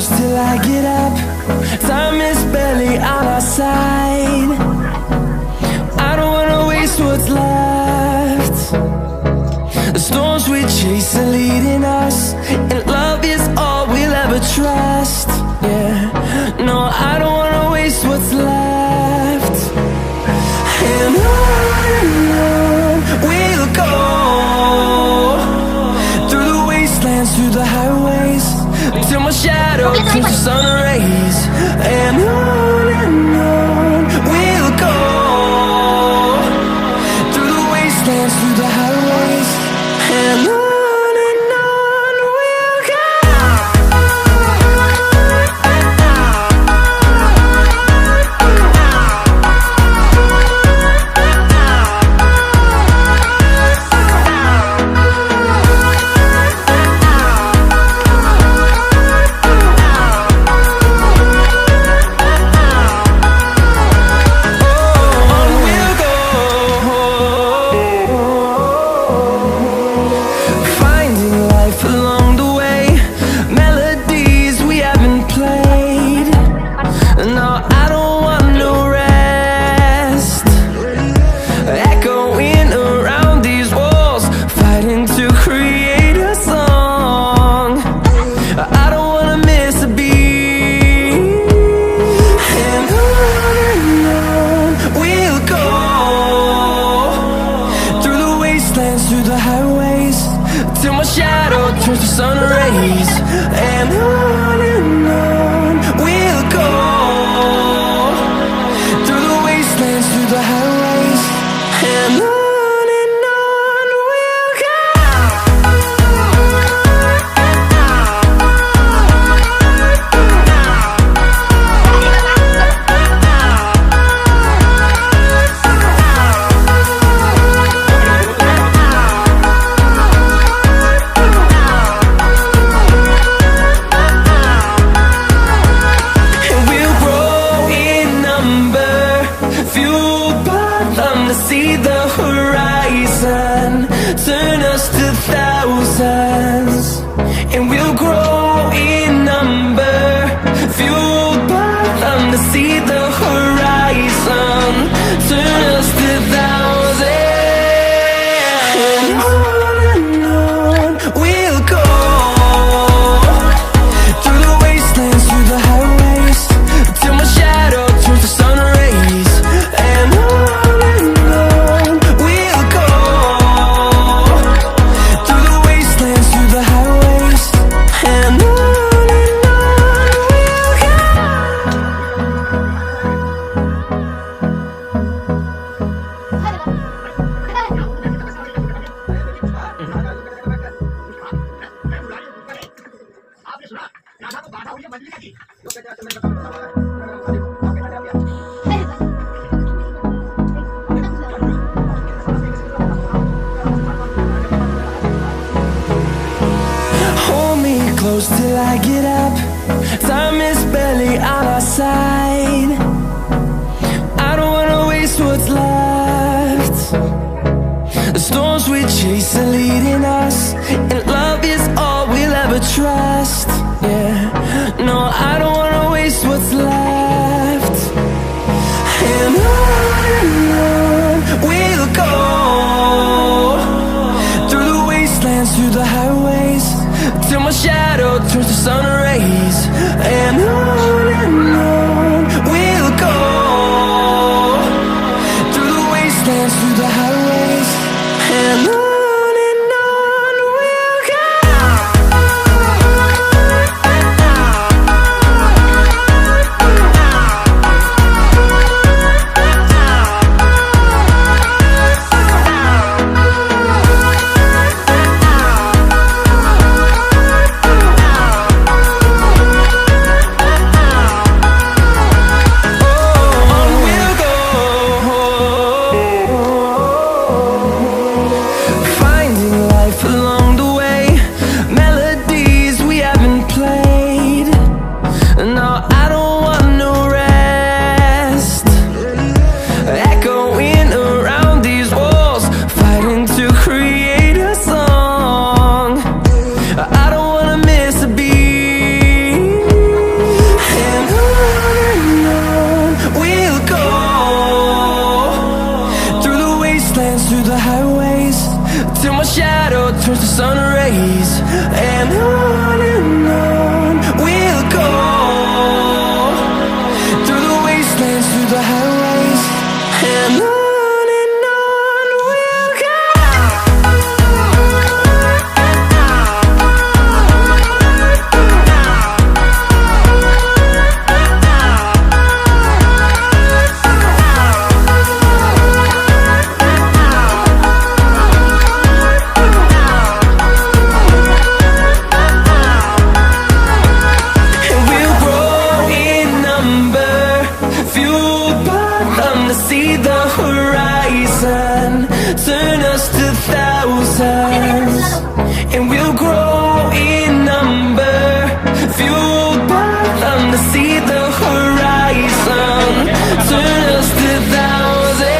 close till I get up. Time is barely on our side. I don't wanna waste what's left. The storms we chase are leading us, and love is all we'll ever trust. Yeah, no, I don't wanna waste what's left. And on we'll go, through the wastelands, through the highways, till my shadow turns to sun rays. And on we'll go, through the wastelands, through the highways, and on we'll go. Through the highways, till my shadow turns to sun rays. And on we'll go, through the wastelands, through the highways, and on we'll go. See the horizon, turn us to thousands, and we'll grow in number, fueled by them. To see the horizon, turn us to thousands, and on we'll go, through the wastelands, through the highways, till my shadow turns to sun rays. And hold me close till I get up. Time is barely on our side. I don't wanna waste what's left. The storms we chase are leading us, and love is all we'll ever trust. Yeah, no, I don't wanna waste what's left. And on we'll go, through the wastelands, through the highways, till my shadow turns to sun rays. And on we'll go, through the wastelands, through the highways, and on see the horizon, turn us to thousands, and we'll grow in number, fueled by them to see the horizon, turn us to thousands.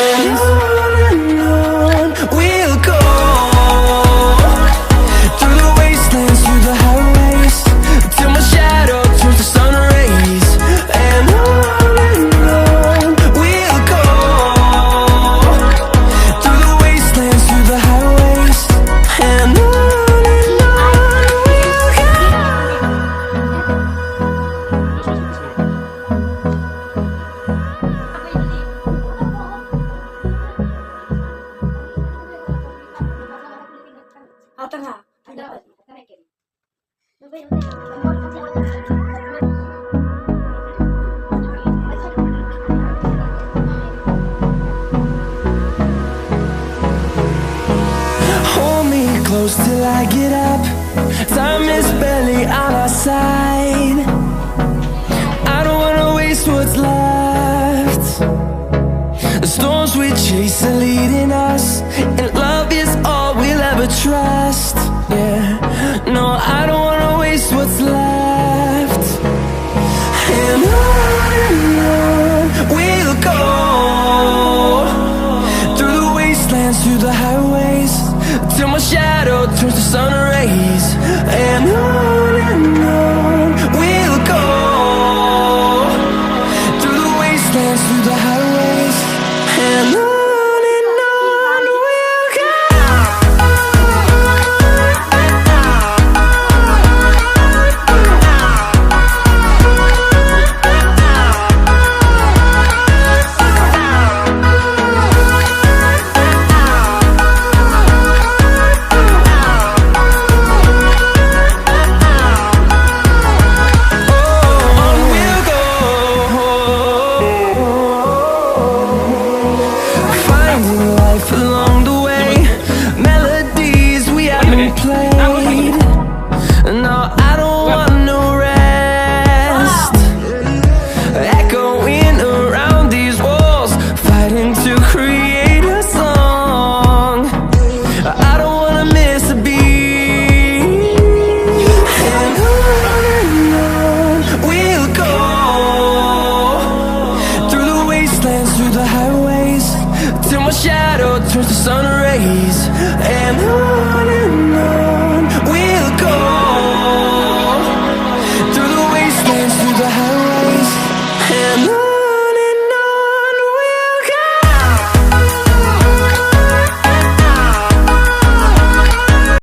And on we'll go, through the wastelands, through the highways, till my shadow turns to sun rays. And on we'll go, through the wastelands, through the highways. And on we'll go. Tengah. Dapat. Hold me close till I get up. Time is barely on our side. I don't wanna waste what's left. The storms we chase are leading us, and love is all we'll ever trust. Yeah, no, I don't wanna waste what's left. And on we'll go, through the wastelands, through the highways, till my shadow turns to sun rays. And on we'll go, through the wastelands, through the highways. And on we'll go. Through the highways, till my shadow turns to sun rays. And